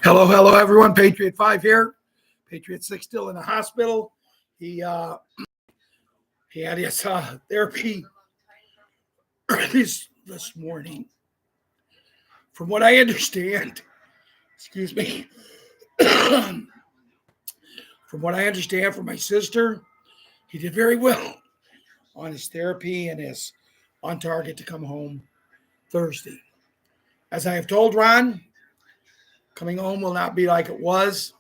Hello, everyone. Patriot 5 here. Patriot 6 still in the hospital. He had his therapy this morning. From what I understand, excuse me. From what I understand from my sister, he did very well on his therapy and is on target to come home Thursday. As I have told Ron, coming home will not be like it was.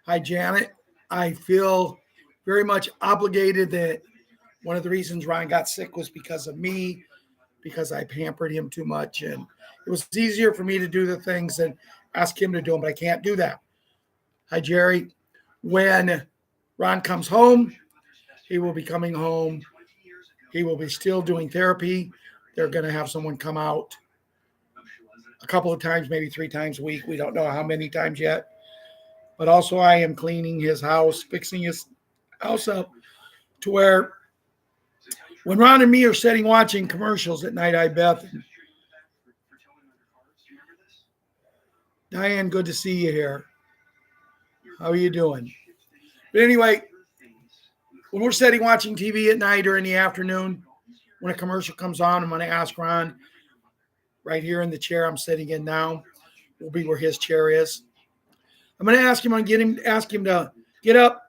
Hi, Janet. I feel very much obligated that one of the reasons Ron got sick was because of me, because I pampered him too much. And it was easier for me to do the things than ask him to do them, but I can't do that. Hi, Jerry. When Ron comes home, he will be coming home. He will be still doing therapy. They're going to have someone come out a couple of times, maybe 3 times a week. We don't know how many times yet. But also I am cleaning his house, fixing his house up to where when Ron and me are sitting watching commercials at night, Beth. Diane, good to see you here. How are you doing? But anyway, when we're sitting watching TV at night or in the afternoon, when a commercial comes on, I'm going to ask Ron right here in the chair I'm sitting in now, will be where his chair is. I'm going to ask him to get up,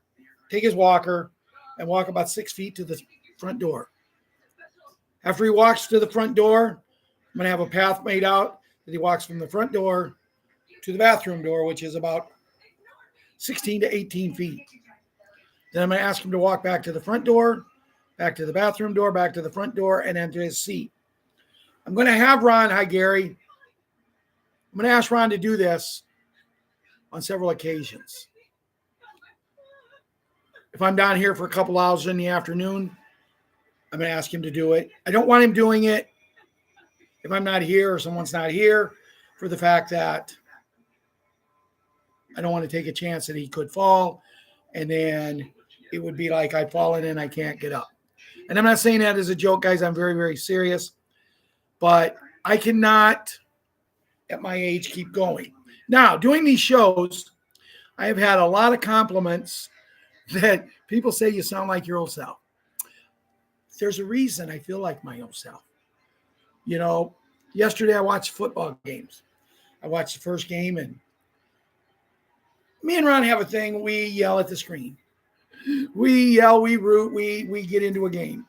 take his walker, and walk about 6 feet to the front door. After he walks to the front door, I'm going to have a path made out that he walks from the front door to the bathroom door, which is about 16 to 18 feet. Then I'm going to ask him to walk back to the front door, back to the bathroom door, back to the front door, and enter his seat. I'm going to have Ron, hi Gary, I'm going to ask Ron to do this on several occasions. If I'm down here for a couple hours in the afternoon, I'm going to ask him to do it. I don't want him doing it if I'm not here or someone's not here, for the fact that I don't want to take a chance that he could fall, and then it would be like I've fallen and I can't get up. And I'm not saying that as a joke, guys. I'm very, very serious. But I cannot, at my age, keep going. Now, doing these shows, I have had a lot of compliments that people say you sound like your old self. There's a reason I feel like my old self. You know, yesterday I watched football games. I watched the first game, and me and Ron have a thing. We yell at the screen. We yell, we root, we get into a game.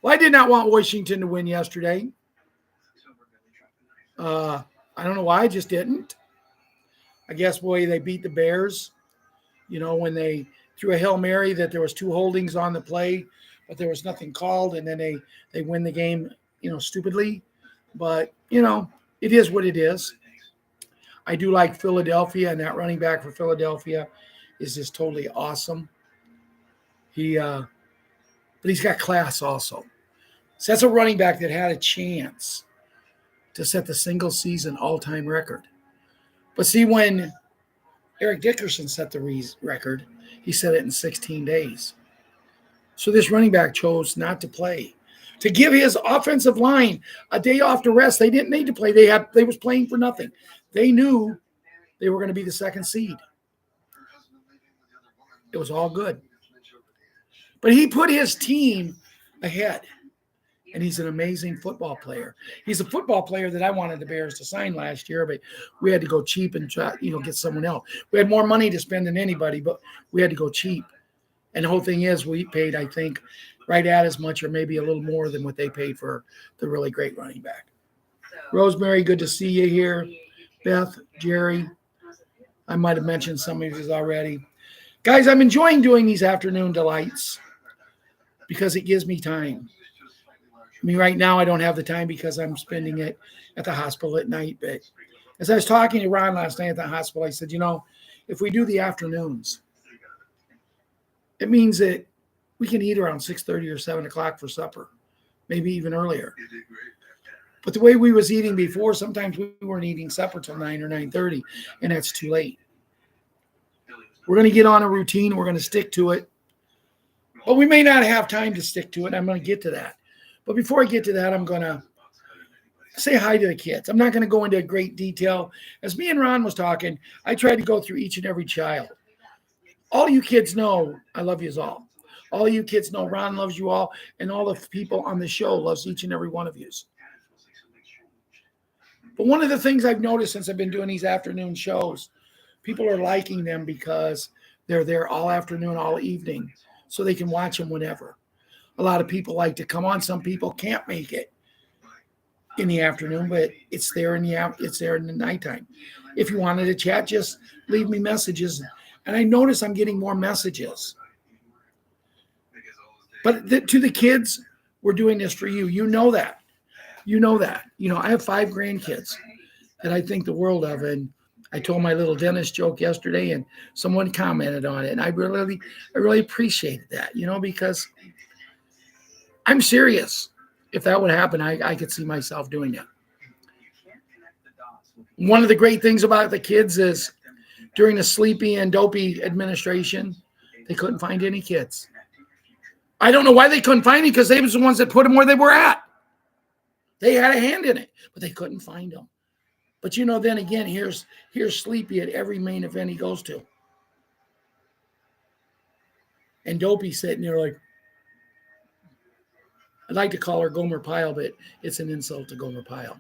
Well, I did not want Washington to win yesterday. I don't know why, I just didn't. I guess, boy, they beat the Bears, you know, when they threw a Hail Mary that there was 2 holdings on the play, but there was nothing called, and then they win the game, you know, stupidly. But, you know, it is what it is. I do like Philadelphia, and that running back for Philadelphia is just totally awesome. But he's got class also. So that's a running back that had a chance to set the single season all-time record. But see, when Eric Dickerson set the record, he set it in 16 days. So this running back chose not to play. To give his offensive line a day off to rest, they didn't need to play. They was playing for nothing. They knew they were going to be the 2nd seed. It was all good. But he put his team ahead. And he's an amazing football player. He's a football player that I wanted the Bears to sign last year, but we had to go cheap and try, get someone else. We had more money to spend than anybody, but we had to go cheap. And the whole thing is we paid, I think, right at as much or maybe a little more than what they paid for the really great running back. Rosemary, good to see you here. Beth, Jerry, I might have mentioned some of these already. Guys, I'm enjoying doing these afternoon delights because it gives me time. I mean, right now I don't have the time because I'm spending it at the hospital at night. But as I was talking to Ron last night at the hospital, I said, if we do the afternoons, it means that we can eat around 6:30 or 7 o'clock for supper, maybe even earlier. But the way we was eating before, sometimes we weren't eating supper till 9 or 9:30, and that's too late. We're going to get on a routine. We're going to stick to it. But we may not have time to stick to it. I'm going to get to that. But before I get to that, I'm going to say hi to the kids. I'm not going to go into great detail. As me and Ron was talking, I tried to go through each and every child. All you kids know, I love you all. All you kids know, Ron loves you all, and all the people on the show loves each and every one of you. But one of the things I've noticed since I've been doing these afternoon shows, people are liking them because they're there all afternoon, all evening, so they can watch them whenever. A lot of people like to come on. Some people can't make it in the afternoon, but it's there in the nighttime. If you wanted to chat, just leave me messages. And I notice I'm getting more messages. But to the kids, we're doing this for you. You know that. You know that. You know, I have 5 grandkids that I think the world of. And I told my little dentist joke yesterday, and someone commented on it. And I really appreciated that, you know, because I'm serious. If that would happen, I could see myself doing that. One of the great things about the kids is during the Sleepy and Dopey administration, they couldn't find any kids. I don't know why they couldn't find any, because they was the ones that put them where they were at. They had a hand in it, but they couldn't find them. But you know, then again, here's Sleepy at every main event he goes to. And Dopey sitting there like, I'd like to call her Gomer Pyle, but it's an insult to Gomer Pyle.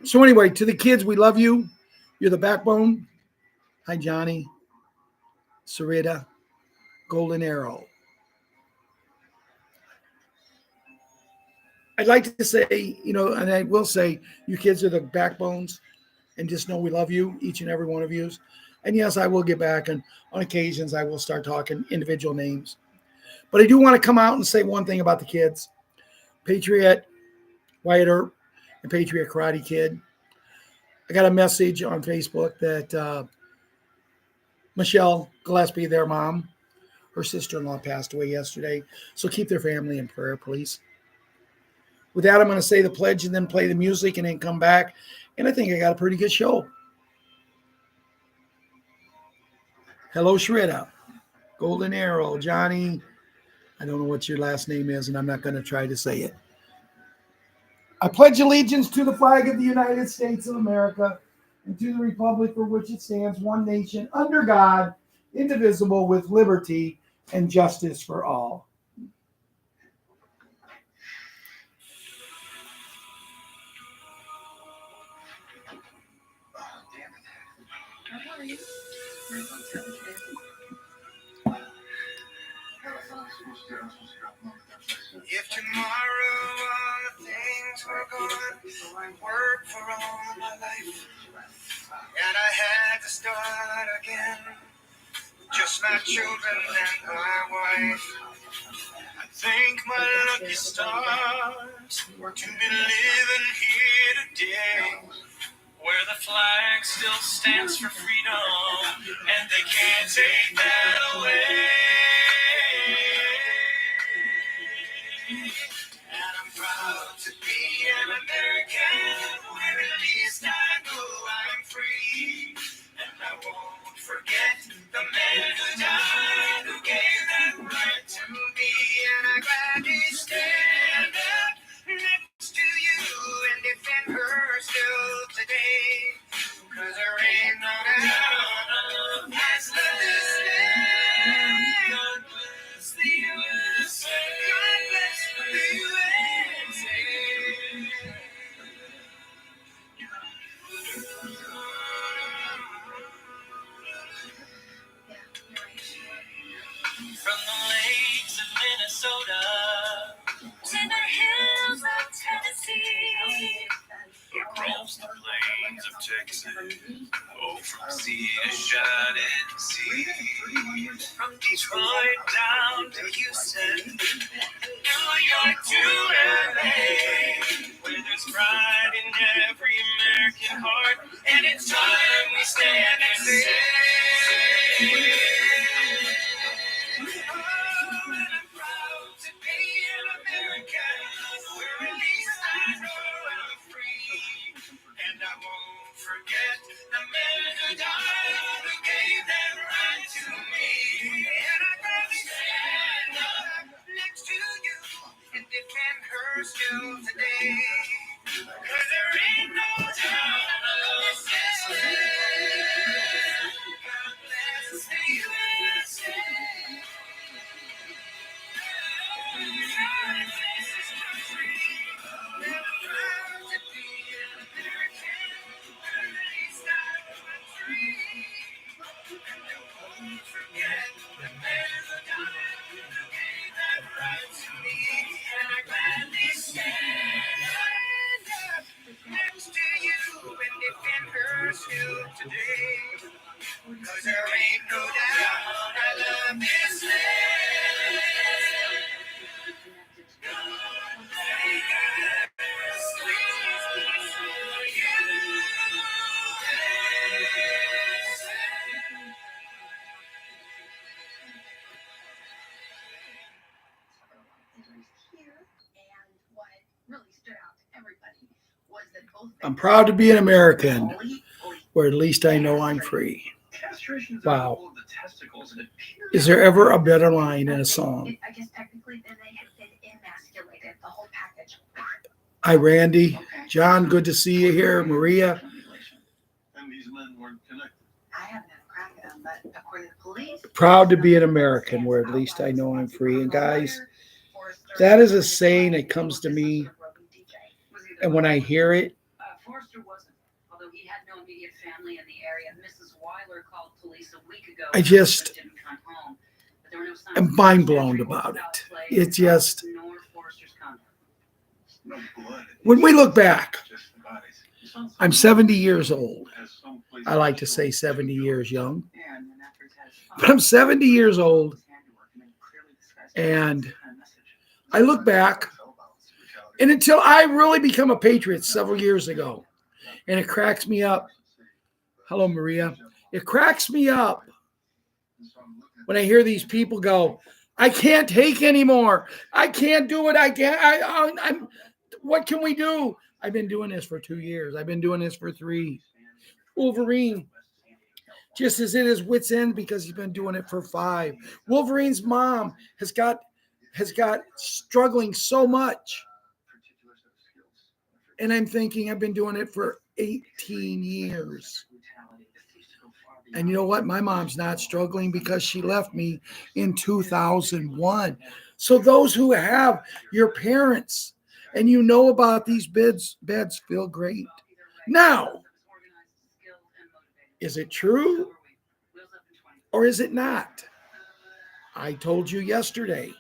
So anyway, to the kids, we love you. You're the backbone. Hi, Johnny, Sarita, Golden Arrow. I'd like to say, you know, and I will say, you kids are the backbones, and just know we love you, each and every one of you. And yes, I will get back, and on occasions I will start talking individual names. But I do want to come out and say one thing about the kids. Patriot Wyatt Earp and Patriot Karate Kid. I got a message on Facebook that Michelle Gillespie, their mom, her sister-in-law passed away yesterday. So keep their family in prayer, please. With that, I'm going to say the pledge and then play the music and then come back. And I think I got a pretty good show. Hello, Shrita. Golden Arrow. Johnny. I don't know what your last name is, and I'm not going to try to say it. I pledge allegiance to the flag of the United States of America and to the republic for which it stands, one nation, under God, indivisible, with liberty and justice for all. If tomorrow all the things were gone, I worked for all my life, and I had to start again, just my children and my wife. I thank my lucky stars to be living here today, where the flag still stands for freedom, and they can't take that away. And I'm proud to be an American, where at least I know I'm free. And I won't forget the men who died, who gave that right to me. And I gladly stand up next to you and defend her still today. 'Cause there ain't no doubt as the land. God bless the USA. God bless the USA. I'm proud to be an American, where at least I know I'm free. Wow. Is there ever a better line in a song? Hi, Randy. John, good to see you here. Maria. Proud to be an American, where at least I know I'm free. And guys, that is a saying that comes to me. And when I hear it, I just am mind blown about it. It's just, when we look back, I'm 70 years old. I like to say 70 years young, but I'm 70 years old. And I look back, and until I really become a patriot several years ago, and it cracks me up. Hello, Maria. It cracks me up when I hear these people go, I can't take anymore. I can't do it. I can't. I'm. What can we do? I've been doing this for 2 years. I've been doing this for 3. Wolverine, just as it is wit's end because he's been doing it for 5. Wolverine's mom has got struggling so much. And I'm thinking I've been doing it for 18 years. And you know what? My mom's not struggling because she left me in 2001. So those who have your parents and you know about these beds feel great. Now, is it true or is it not? I told you yesterday,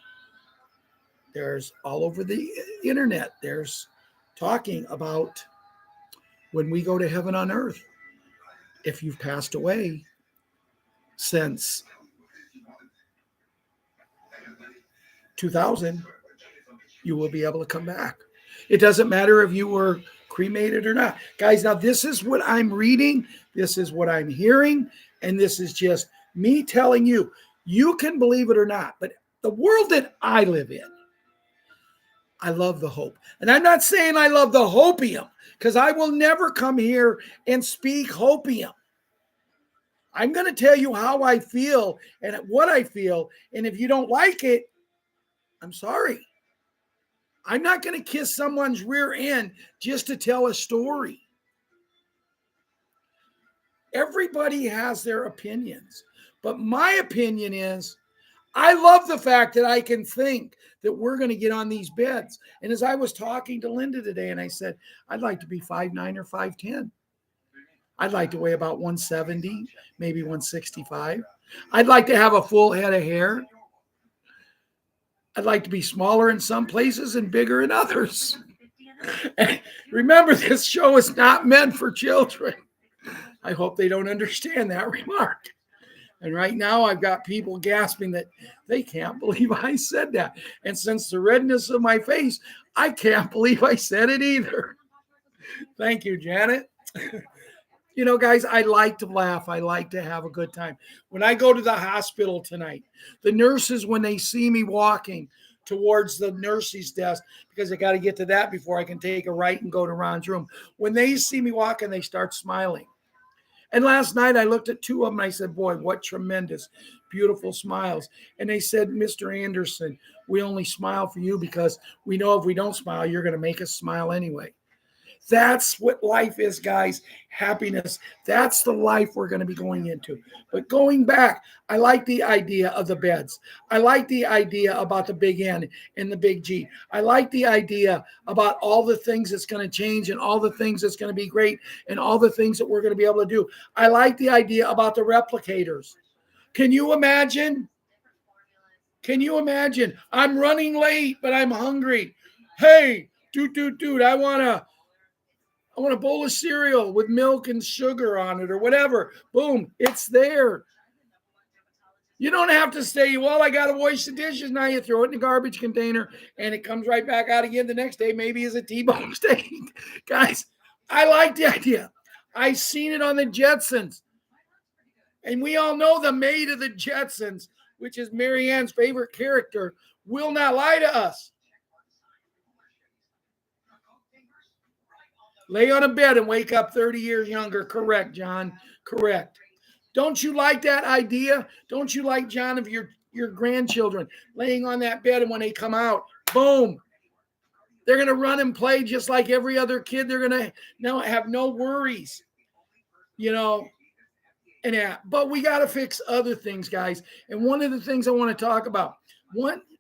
there's all over the internet, there's talking about when we go to heaven on earth. If you've passed away since 2000, you will be able to come back. It doesn't matter if you were cremated or not. Guys, now this is what I'm reading. This is what I'm hearing. And this is just me telling you, you can believe it or not. But the world that I live in, I love the hope. And I'm not saying I love the hopium, because I will never come here and speak hopium. I'm going to tell you how I feel and what I feel. And if you don't like it, I'm sorry. I'm not going to kiss someone's rear end just to tell a story. Everybody has their opinions. But my opinion is, I love the fact that I can think that we're going to get on these beds. And as I was talking to Linda today, and I said, I'd like to be 5'9" or 5'10". I'd like to weigh about 170, maybe 165. I'd like to have a full head of hair. I'd like to be smaller in some places and bigger in others. And remember, this show is not meant for children. I hope they don't understand that remark. And right now I've got people gasping that they can't believe I said that. And since the redness of my face, I can't believe I said it either. Thank you, Janet. You know, guys, I like to laugh. I like to have a good time. When I go to the hospital tonight, the nurses, when they see me walking towards the nurse's desk, because I got to get to that before I can take a right and go to Ron's room. When they see me walking, they start smiling. And last night I looked at 2 of them and I said, boy, what tremendous, beautiful smiles. And they said, Mr. Anderson, we only smile for you because we know if we don't smile, you're going to make us smile anyway. That's what life is, guys. Happiness. That's the life we're going to be going into. But going back, I like the idea of the beds. I like the idea about the big N and the big G. I like the idea about all the things that's going to change and all the things that's going to be great and all the things that we're going to be able to do. I like the idea about the replicators. Can you imagine? Can you imagine? I'm running late, but I'm hungry. Hey, dude, I want a bowl of cereal with milk and sugar on it or whatever. Boom, it's there. You don't have to say, well, I got to wash the dishes. Now you throw it in the garbage container and it comes right back out again the next day, maybe as a T-bone steak. Guys, I like the idea. I've seen it on the Jetsons. And we all know the maid of the Jetsons, which is Mary Ann's favorite character, will not lie to us. Lay on a bed and wake up 30 years younger. Correct, John. Correct. Don't you like that idea? Don't you like, John, of your grandchildren laying on that bed, and when they come out, boom, they're going to run and play just like every other kid. They're going to now have no worries, you know, and that. But we got to fix other things, guys. And one of the things I want to talk about,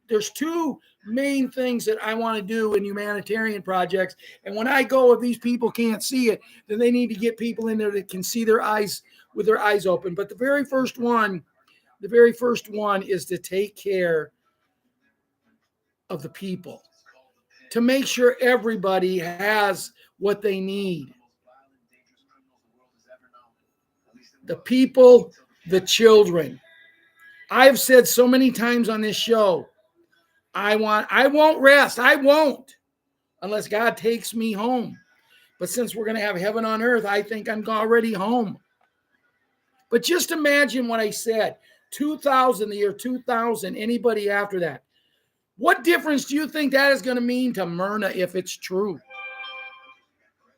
there's two main things that I want to do in humanitarian projects. And when I go, if these people can't see it, then they need to get people in there that can see their eyes with their eyes open. But the very first one is to take care of the people, to make sure everybody has what they need. The people, the children. I've said so many times on this show, I won't rest. I won't unless God takes me home. But since we're going to have heaven on earth, I think I'm already home. But just imagine what I said. 2000, the year 2000, anybody after that. What difference do you think that is going to mean to Myrna if it's true?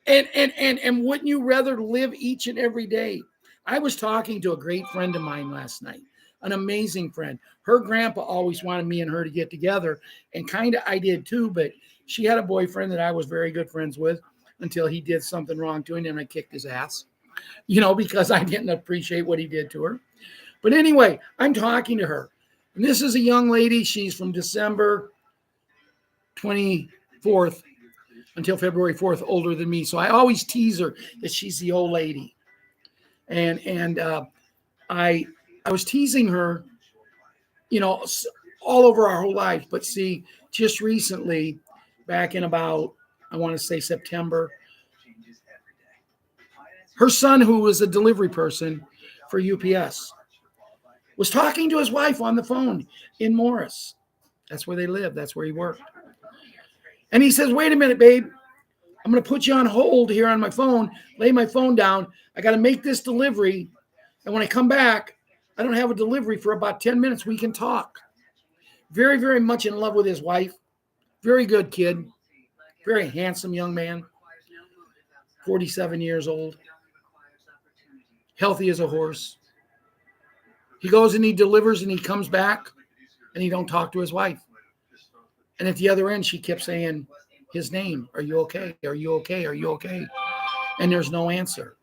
And wouldn't you rather live each and every day? I was talking to a great friend of mine last night, an amazing friend. Her grandpa always wanted me and her to get together, and kind of I did too, but she had a boyfriend that I was very good friends with until he did something wrong to him and I kicked his ass, because I didn't appreciate what he did to her. But anyway, I'm talking to her. And this is a young lady. She's from December 24th until February 4th, older than me. So I always tease her that she's the old lady. And I was teasing her, all over our whole life. But see, just recently, back in about, I want to say September, her son, who was a delivery person for UPS, was talking to his wife on the phone in Morris. That's where they live. That's where he worked. And he says, wait a minute, babe. I'm going to put you on hold here on my phone, lay my phone down. I got to make this delivery. And when I come back, I don't have a delivery for about 10 minutes. We can talk. Very, very much in love with his wife. Very good kid. Very handsome young man. 47 years old. Healthy as a horse. He goes and he delivers and he comes back and he don't talk to his wife. And at the other end, she kept saying his name. Are you okay? Are you okay? Are you okay? And there's no answer.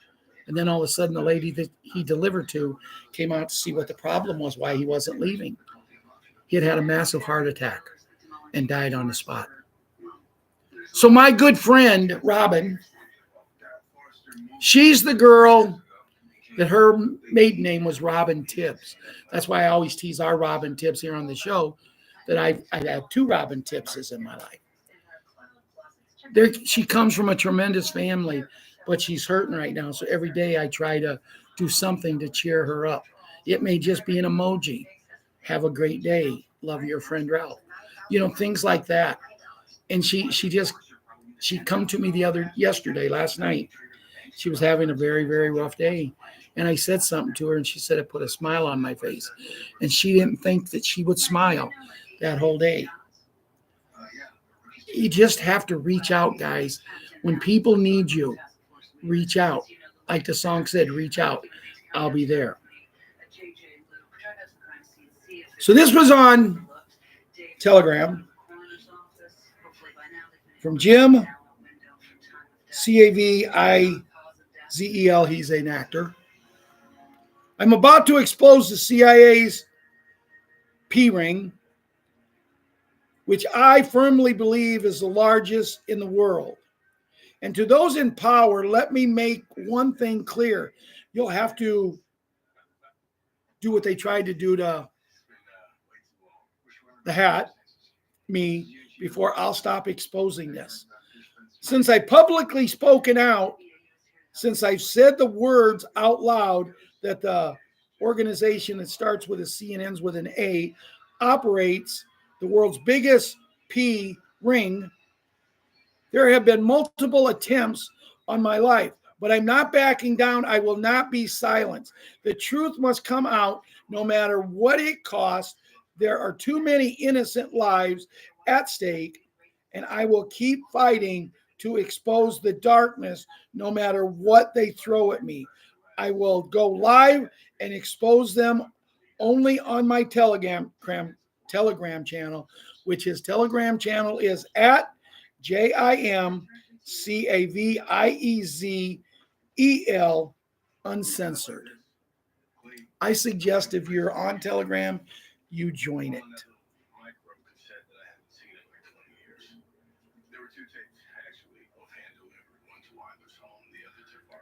And then all of a sudden, the lady that he delivered to came out to see what the problem was, why he wasn't leaving. He had had a massive heart attack and died on the spot. So my good friend, Robin, she's the girl that her maiden name was Robin Tibbs. That's why I always tease our Robin Tibbs here on the show, that I've had two Robin Tibbses in my life. She comes from a tremendous family, but she's hurting right now. So every day I try to do something to cheer her up. It may just be an emoji. Have a great day. Love your friend Ralph. Things like that. And she come to me last night. She was having a very, very rough day. And I said something to her, and she said it put a smile on my face. And she didn't think that she would smile that whole day. You just have to reach out, guys. When people need you, reach out. Like the song said, reach out. I'll be there. So this was on Telegram from Jim, Cavizel. He's an actor. I'm about to expose the CIA's P-ring, which I firmly believe is the largest in the world. And to those in power, let me make one thing clear. You'll have to do what they tried to do to the hat, me, before I'll stop exposing this. Since I've publicly spoken out, since I've said the words out loud that the organization that starts with a C and ends with an A operates the world's biggest P ring, there have been multiple attempts on my life, but I'm not backing down. I will not be silenced. The truth must come out no matter what it costs. There are too many innocent lives at stake, and I will keep fighting to expose the darkness no matter what they throw at me. I will go live and expose them only on my Telegram channel, which his Telegram channel is at JIMCAVIEZEL Uncensored. I suggest if you're on Telegram, you join it.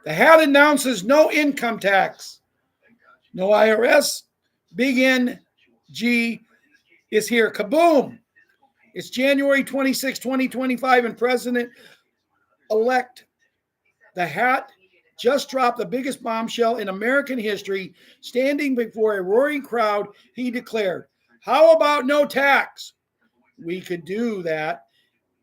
The hat announces no income tax, no IRS. Big NG is here. Kaboom! It's January 26, 2025, and President-elect the hat just dropped the biggest bombshell in American history. Standing before a roaring crowd, he declared, "How about no tax? We could do that.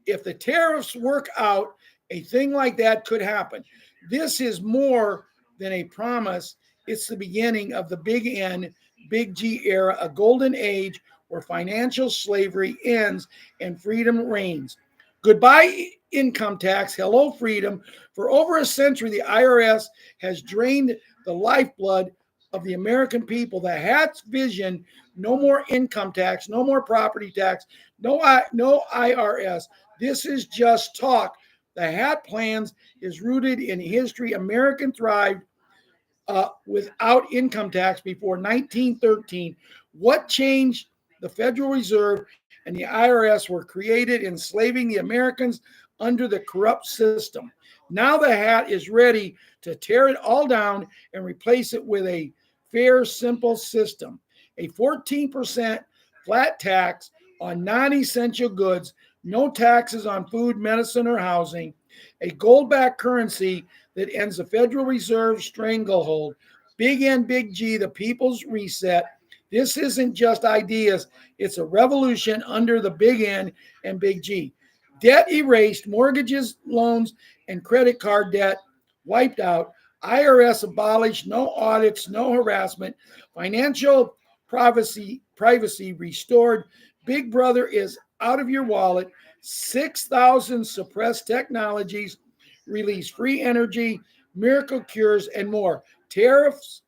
If the tariffs work out, a thing like that could happen." This is more than a promise. It's the beginning of the Big N, Big G era, a golden age where financial slavery ends and freedom reigns. Goodbye, income tax. Hello, freedom. For over a century, the IRS has drained the lifeblood of the American people. The hat's vision: no more income tax, no more property tax, no IRS. This is just talk. The hat plans is rooted in history. American thrived without income tax before 1913. What changed? The Federal Reserve and the IRS were created, enslaving the Americans under the corrupt system. Now the hat is ready to tear it all down and replace it with a fair, simple system. A 14% flat tax on non-essential goods, no taxes on food, medicine, or housing, a gold-backed currency that ends the Federal Reserve stranglehold. Big N, Big G, the people's reset. This isn't just ideas. It's a revolution under the Big N and Big G. Debt erased, mortgages, loans, and credit card debt wiped out. IRS abolished, no audits, no harassment. Financial privacy restored. Big Brother is out of your wallet. 6,000 suppressed technologies, release free energy, miracle cures, and more. Tariffs,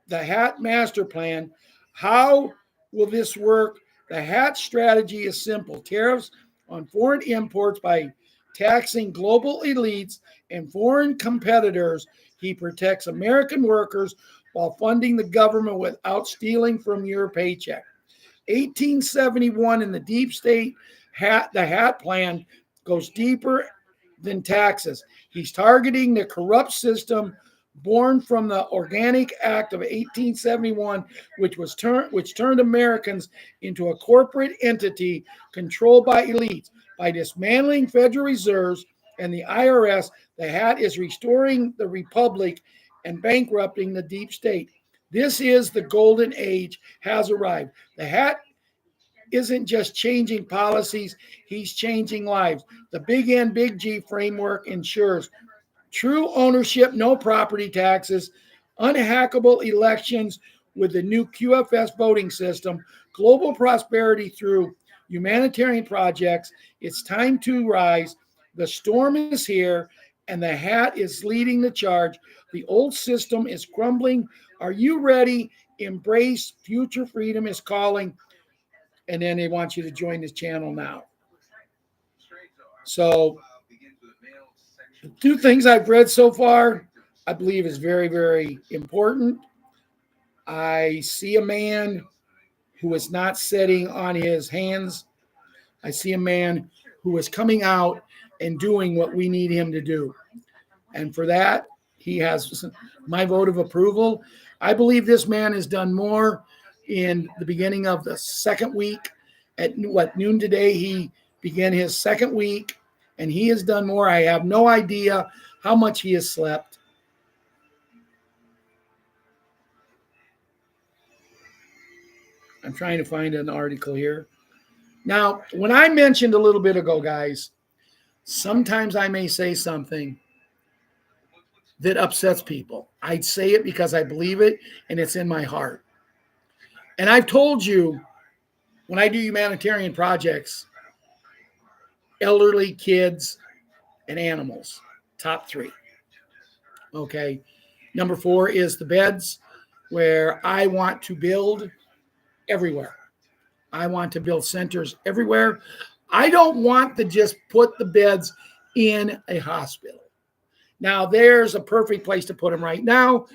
the hat master plan. How will this work? The hat strategy is simple. Tariffs on foreign imports by taxing global elites and foreign competitors. He protects American workers while funding the government without stealing from your paycheck. 1871 in the deep state the hat plan goes deeper than taxes. He's targeting the corrupt system born from the Organic Act of 1871, which turned Americans into a corporate entity controlled by elites. By dismantling Federal Reserves and the IRS, the hat is restoring the republic and bankrupting the deep state. This is the golden age has arrived. The hat isn't just changing policies, he's changing lives. The Big N, Big G framework ensures true ownership, no property taxes, unhackable elections with the new QFS voting system, global prosperity through humanitarian projects. It's time to rise. The storm is here, and the hat is leading the charge. The old system is crumbling. Are you ready? Embrace future freedom is calling. And then they want you to join this channel now. So, the two things I've read so far, I believe is very, very important. I see a man who is not sitting on his hands. I see a man who is coming out and doing what we need him to do. And for that, he has my vote of approval. I believe this man has done more in the beginning of the second week. At noon today, he began his second week, and he has done more. I have no idea how much he has slept. I'm trying to find an article here. Now, when I mentioned a little bit ago, guys, sometimes I may say something that upsets people. I'd say it because I believe it, and it's in my heart. And I've told you, when I do humanitarian projects, elderly kids, and animals. Top 3. Okay. Number 4 is the beds, where I want to build everywhere. I want to build centers everywhere. I don't want to just put the beds in a hospital. Now, there's a perfect place to put them right now,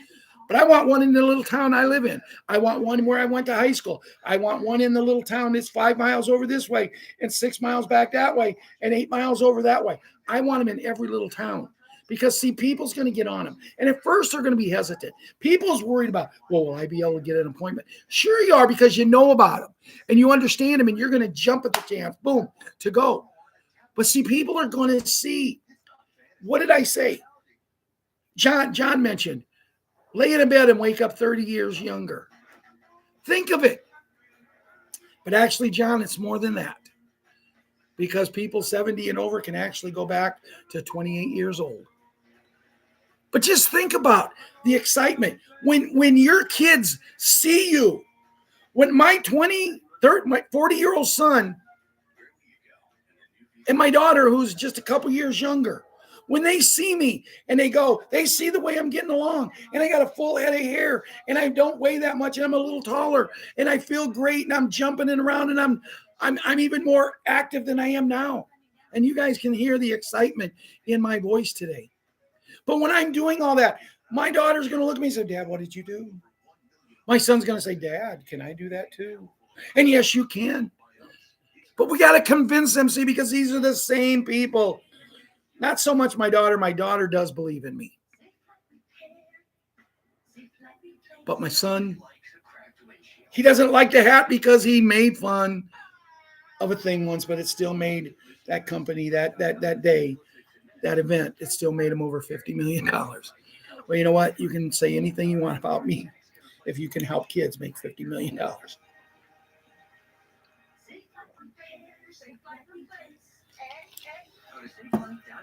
but I want one in the little town I live in. I want one where I went to high school. I want one in the little town that's 5 miles over this way and 6 miles back that way and 8 miles over that way. I want them in every little town. Because, see, people's going to get on them. And at first, they're going to be hesitant. People's worried about, well, will I be able to get an appointment? Sure you are, because you know about them. And you understand them, and you're going to jump at the chance, boom, to go. But, see, people are going to see. What did I say? John mentioned, lay in a bed and wake up 30 years younger. Think of it. But actually, John, it's more than that. Because people 70 and over can actually go back to 28 years old. But just think about the excitement. When your kids see you, when my 40-year-old son and my daughter, who's just a couple years younger, when they see me and they see the way I'm getting along, and I got a full head of hair, and I don't weigh that much, and I'm a little taller, and I feel great, and I'm jumping around, and I'm even more active than I am now. And you guys can hear the excitement in my voice today. But when I'm doing all that, my daughter's going to look at me and say, Dad, what did you do? My son's going to say, Dad, can I do that too? And yes, you can. But we got to convince them, see, because these are the same people. Not so much my daughter. My daughter does believe in me. But my son, he doesn't like the hat because he made fun of a thing once, but it still made that company that day, that event, it still made him over $50 million. Well, you know what? You can say anything you want about me if you can help kids make $50 million.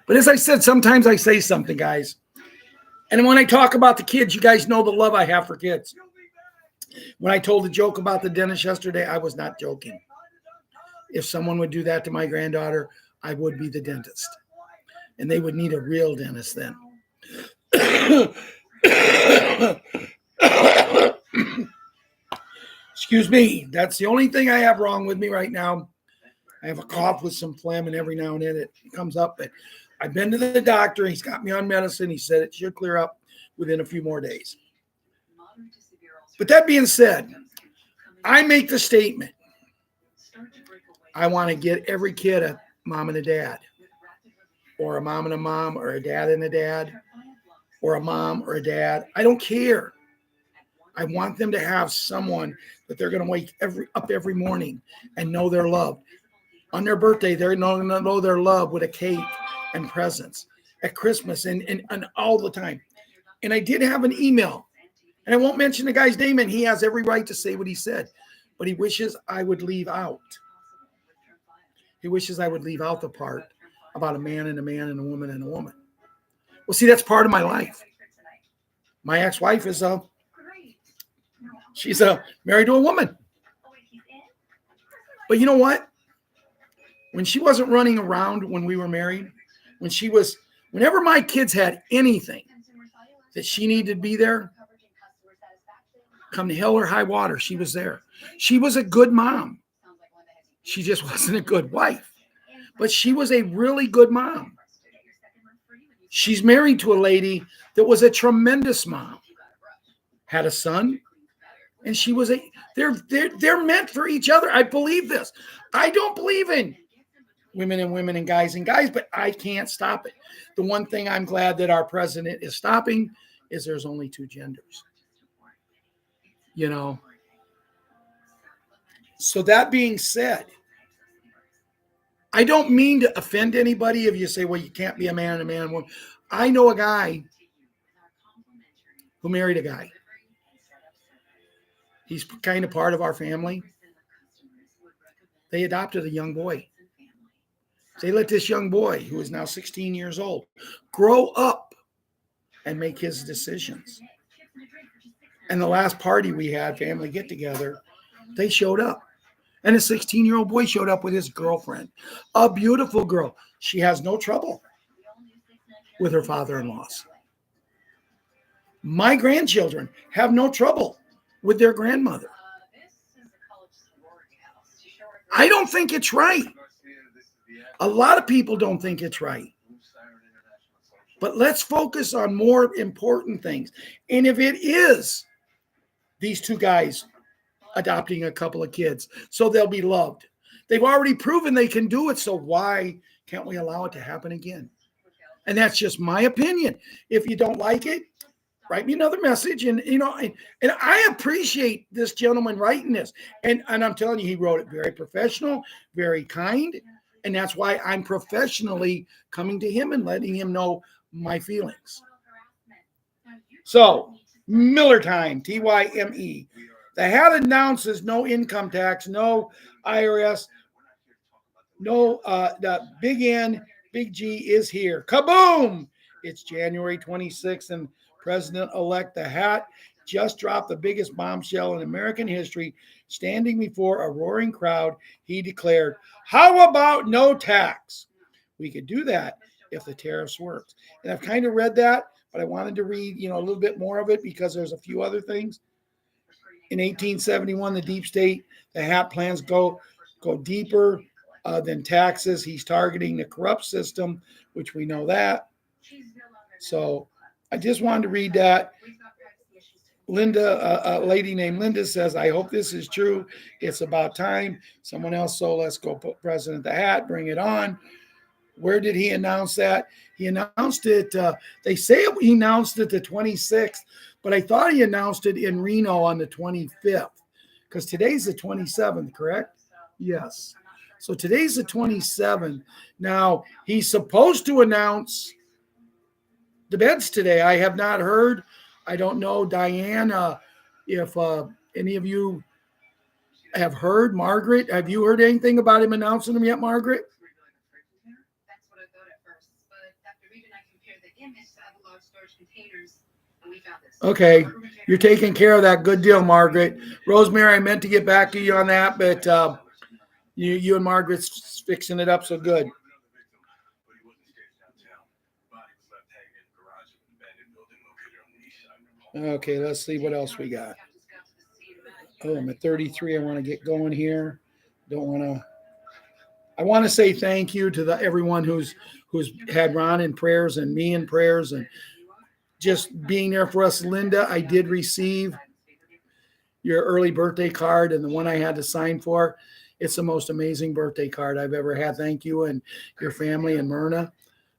But as I said, sometimes I say something, guys. And when I talk about the kids, you guys know the love I have for kids. When I told the joke about the dentist yesterday, I was not joking. If someone would do that to my granddaughter, I would be the dentist. And they would need a real dentist then. Excuse me. That's the only thing I have wrong with me right now. I have a cough with some phlegm, and every now and then it comes up. But I've been to the doctor. He's got me on medicine. He said it should clear up within a few more days. But that being said, I make the statement. I want to get every kid a mom and a dad, or a mom and a mom, or a dad and a dad, or a mom or a dad. I don't care. I want them to have someone that they're going to wake up every morning and know they're loved. On their birthday, they're going to know they're loved with a cake and presents. At Christmas and all the time. And I did have an email, and I won't mention the guy's name, and he has every right to say what he said, but he wishes I would leave out. He wishes I would leave out the part about a man and a man and a woman and a woman. Well, see, that's part of my life. My ex-wife is she's married to a woman. But you know what? When she wasn't running around when we were married, whenever my kids had anything that she needed to be there, come to hell or high water, she was there. She was a good mom. She just wasn't a good wife. But she was a really good mom. She's married to a lady that was a tremendous mom. Had a son, and she was they're meant for each other. I believe this. I don't believe in women and guys, but I can't stop it. The one thing I'm glad that our president is stopping is there's only 2 genders. You know. So that being said, I don't mean to offend anybody if you say, well, you can't be a man and a woman. I know a guy who married a guy. He's kind of part of our family. They adopted a young boy. They let this young boy, who is now 16 years old, grow up and make his decisions. And the last party we had, family get-together, they showed up. And a 16-year-old boy showed up with his girlfriend, a beautiful girl. She has no trouble. with her father-in-laws. My grandchildren have no trouble with their grandmother. I don't think it's right. A lot of people don't think it's right. But let's focus on more important things. And if it is these two guys adopting a couple of kids, so they'll be loved. They've already proven they can do it, so why can't we allow it to happen again? And that's just my opinion. If you don't like it, write me another message. And and I appreciate this gentleman writing this. And I'm telling you, he wrote it very professional, very kind. And that's why I'm professionally coming to him and letting him know my feelings. So, Miller time, TYME. The hat announces no income tax, no IRS, no, the big N, big G is here. Kaboom! It's January 26th, and President-elect the hat just dropped the biggest bombshell in American history. Standing before a roaring crowd, he declared, "How about no tax?" We could do that if the tariffs worked. And I've kind of read that, but I wanted to read, a little bit more of it because there's a few other things. In 1871, the deep state, the hat plans go deeper than taxes. He's targeting the corrupt system, which we know that. So I just wanted to read that. Linda, a lady named Linda says, "I hope this is true. It's about time." Someone else, so let's go put President the hat, bring it on. Where did he announce that? He announced it, they say he announced it the 26th, but I thought he announced it in Reno on the 25th, because today's the 27th, correct? Yes. So today's the 27th. Now, he's supposed to announce the beds today. I have not heard. I don't know, Diane, if any of you have heard. Margaret, have you heard anything about him announcing them yet, Margaret? That's what I thought at first. But after reading, I compared the image to other large storage containers, and we found this. Okay, you're taking care of that. Good deal, Margaret. Rosemary, I meant to get back to you on that, but you and Margaret's fixing it up so good. Okay, let's see what else we got. Oh, I'm at 33. I want to get going here. I want to say thank you to everyone who's had Ron in prayers and me in prayers and just being there for us. Linda, I did receive your early birthday card and the one I had to sign for. It's the most amazing birthday card I've ever had. Thank you and your family and Myrna.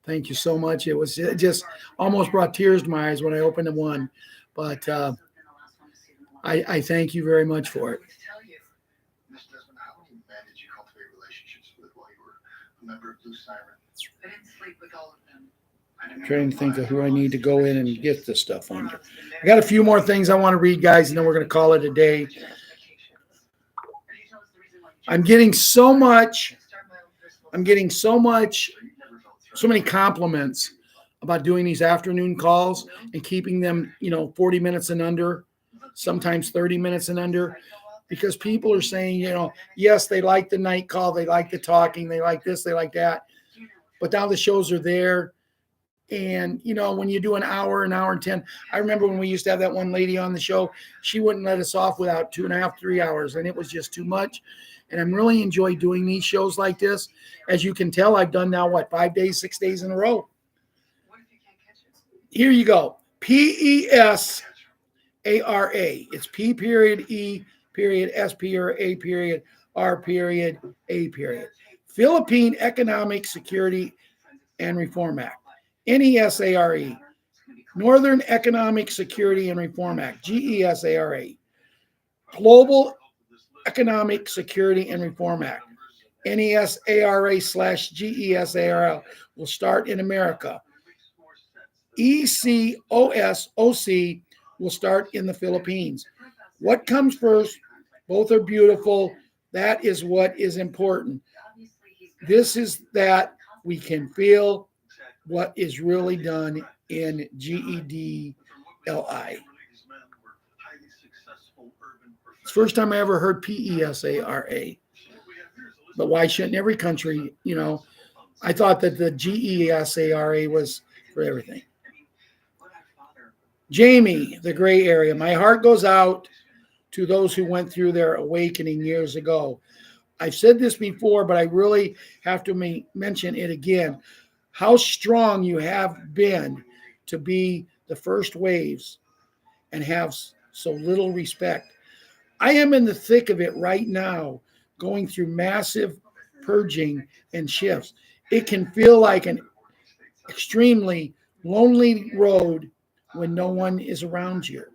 Thank you so much. It just almost brought tears to my eyes when I opened the one. But I thank you very much for it. I'm trying to think of who I need to go in and get this stuff under. I got a few more things I want to read, guys, and then we're going to call it a day. I'm getting so many compliments about doing these afternoon calls and keeping them, 40 minutes and under, sometimes 30 minutes and under, because people are saying, yes, they like the night call, they like the talking, they like this, they like that, but now the shows are there. And, when you do an hour and 10, I remember when we used to have that one lady on the show, she wouldn't let us off without 2.5, 3 hours, and it was just too much. And I'm really enjoy doing these shows like this. As you can tell, I've done now, 5 days, 6 days in a row. Here you go. PESARA. It's P period E period S period A period R period A period. Philippine Economic Security and Reform Act. NESARE. Northern Economic Security and Reform Act. GESARA. Global Economic Security and Reform Act. NESARA/GESARL will start in America. ECOSOC will start in the Philippines. What comes first? Both are beautiful. That is what is important. This is that we can feel what is really done in GEDLI. It's the first time I ever heard PESARA. But why shouldn't every country, I thought that the GESARA was for everything. Jamie, the gray area. My heart goes out to those who went through their awakening years ago. I've said this before, but I really have to mention it again. How strong you have been to be the first waves and have so little respect. I am in the thick of it right now, going through massive purging and shifts. It can feel like an extremely lonely road when no one is around you.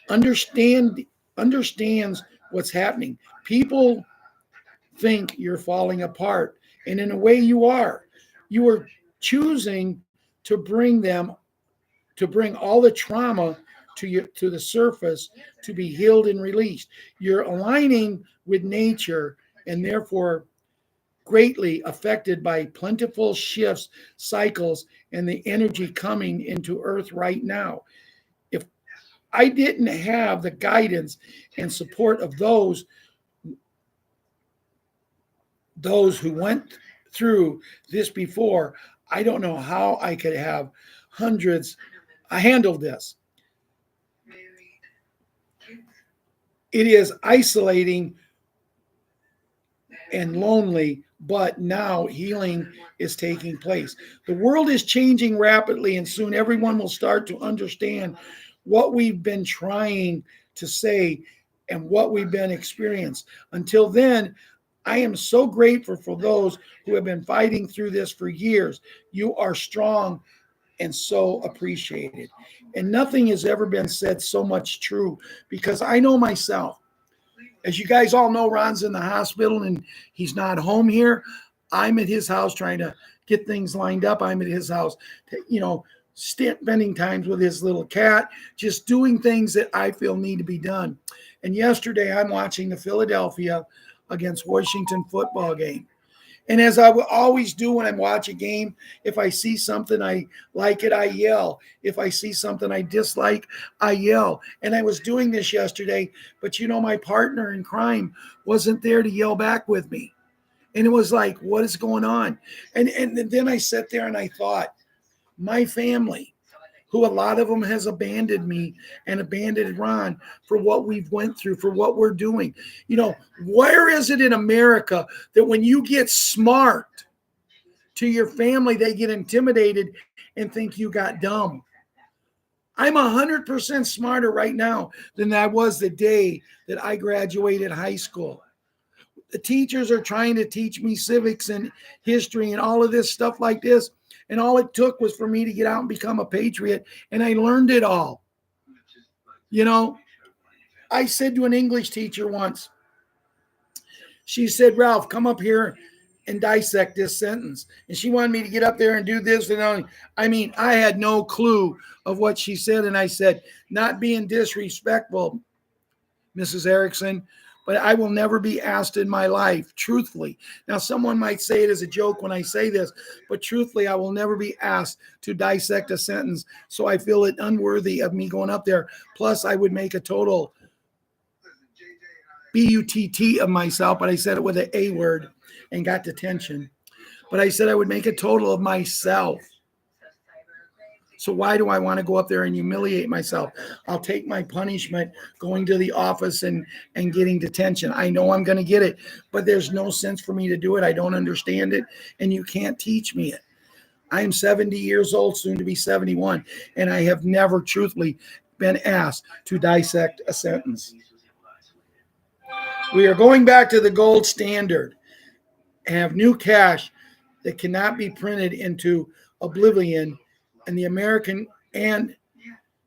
Understands what's happening. People think you're falling apart, and in a way you are. You are choosing to bring all the trauma to the surface to be healed and released. You're aligning with nature and therefore greatly affected by plentiful shifts, cycles, and the energy coming into earth right now. If I didn't have the guidance and support of those who went through this before, I don't know how I could have hundreds. I handled this. It is isolating and lonely, but now healing is taking place. The world is changing rapidly, and soon everyone will start to understand what we've been trying to say and what we've been experiencing. Until then, I am so grateful for those who have been fighting through this for years. You are strong and so appreciated. And nothing has ever been said so much true, because I know myself. As you guys all know, Ron's in the hospital and he's not home here. I'm at his house trying to get things lined up. I'm at his house, spending times with his little cat, just doing things that I feel need to be done. And yesterday I'm watching the Philadelphia against Washington football game. And as I will always do when I watch a game, if I see something I like it, I yell. If I see something I dislike, I yell. And I was doing this yesterday, but my partner in crime wasn't there to yell back with me. And it was like, what is going on? And then I sat there and I thought, my family, who a lot of them has abandoned me and abandoned Ron for what we've went through, for what we're doing. Where is it in America that when you get smart to your family, they get intimidated and think you got dumb? I'm 100% smarter right now than I was the day that I graduated high school. The teachers are trying to teach me civics and history and all of this stuff like this. And all it took was for me to get out and become a patriot. And I learned it all. I said to an English teacher once, she said, Ralph, come up here and dissect this sentence. And she wanted me to get up there and do this. And I had no clue of what she said. And I said, not being disrespectful, Mrs. Erickson, but I will never be asked in my life, truthfully. Now, someone might say it as a joke when I say this, but truthfully, I will never be asked to dissect a sentence. So I feel it unworthy of me going up there. Plus, I would make a total B-U-T-T of myself, but I said it with an A word and got detention. But I said I would make a total of myself. So why do I want to go up there and humiliate myself? I'll take my punishment going to the office and getting detention. I know I'm going to get it, but there's no sense for me to do it. I don't understand it, and you can't teach me it. I'm 70 years old, soon to be 71, and I have never truthfully been asked to dissect a sentence. We are going back to the gold standard and have new cash that cannot be printed into oblivion, and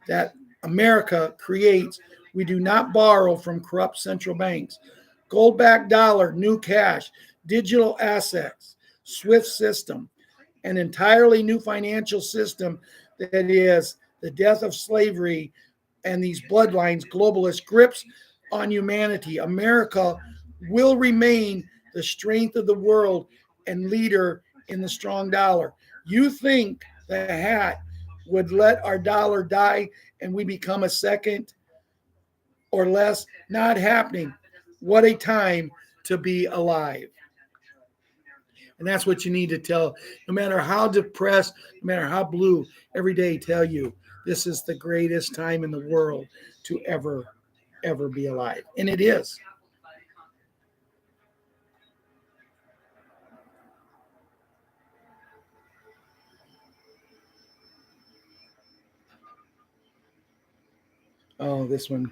that America creates. We do not borrow from corrupt central banks. Gold-backed dollar, new cash, digital assets, SWIFT system, an entirely new financial system that is the death of slavery and these bloodlines, globalist grips on humanity. America will remain the strength of the world and leader in the strong dollar. You think the hat would let our dollar die and we become a second or less? Not happening. What a time to be alive. And that's what you need to tell, no matter how depressed, no matter how blue, every day tell you this is the greatest time in the world to ever be alive. And it is. Oh, this one.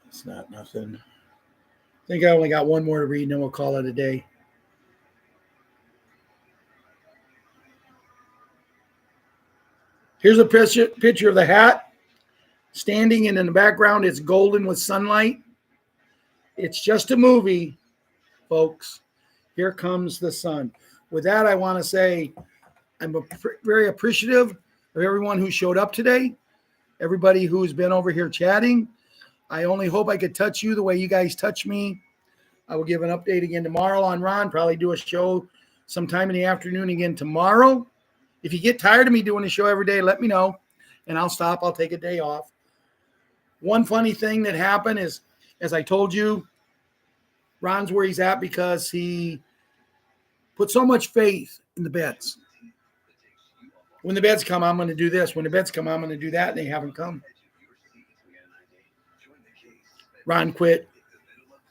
It's not nothing. I think I only got one more to read and then we'll call it a day. Here's a picture of the hat standing, and in the background it's golden with sunlight. It's just a movie, folks. Here comes the sun. With that, I want to say I'm very appreciative of everyone who showed up today, everybody who's been over here chatting. I only hope I could touch you the way you guys touch me. I will give an update again tomorrow on Ron, probably do a show sometime in the afternoon again tomorrow. If you get tired of me doing a show every day, let me know, and I'll stop. I'll take a day off. One funny thing that happened is, as I told you, Ron's where he's at because he put so much faith in the beds. When the beds come, I'm going to do this. When the beds come, I'm going to do that, and they haven't come. Ron quit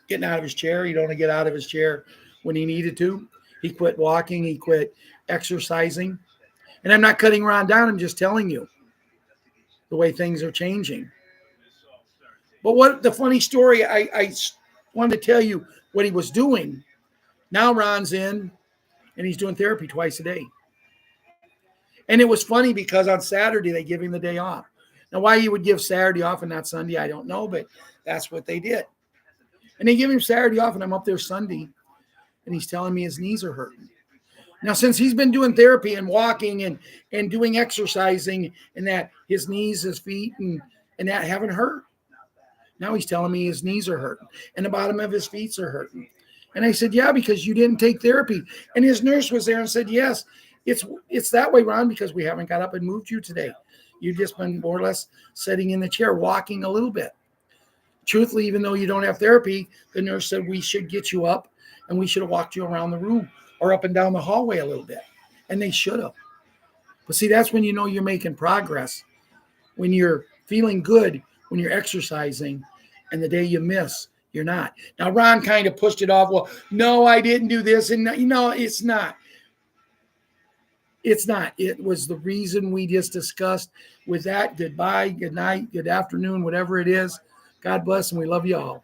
getting out of his chair. He'd only get out of his chair when he needed to. He quit walking. He quit exercising. And I'm not cutting Ron down. I'm just telling you the way things are changing. But what the funny story, I wanted to tell you what he was doing. Now Ron's in, and he's doing therapy twice a day. And it was funny because on Saturday, they give him the day off. Now, why you would give Saturday off and not Sunday, I don't know, but that's what they did. And they give him Saturday off, and I'm up there Sunday, and he's telling me his knees are hurting. Now, since he's been doing therapy and walking and doing exercising, and that his knees, his feet, and that haven't hurt. Now he's telling me his knees are hurting, and the bottom of his feet are hurting. And I said, yeah, because you didn't take therapy. And his nurse was there and said, yes, it's that way, Ron, because we haven't got up and moved you today. You've just been more or less sitting in the chair, walking a little bit. Truthfully, even though you don't have therapy, the nurse said we should get you up, and we should have walked you around the room or up and down the hallway a little bit. And they should have. But see, that's when you know you're making progress. When you're feeling good, when you're exercising, and the day you miss, you're not. Now, Ron kind of pushed it off. Well, no, I didn't do this. And, it's not. It's not. It was the reason we just discussed. With that, goodbye, good night, good afternoon, whatever it is. God bless, and we love you all.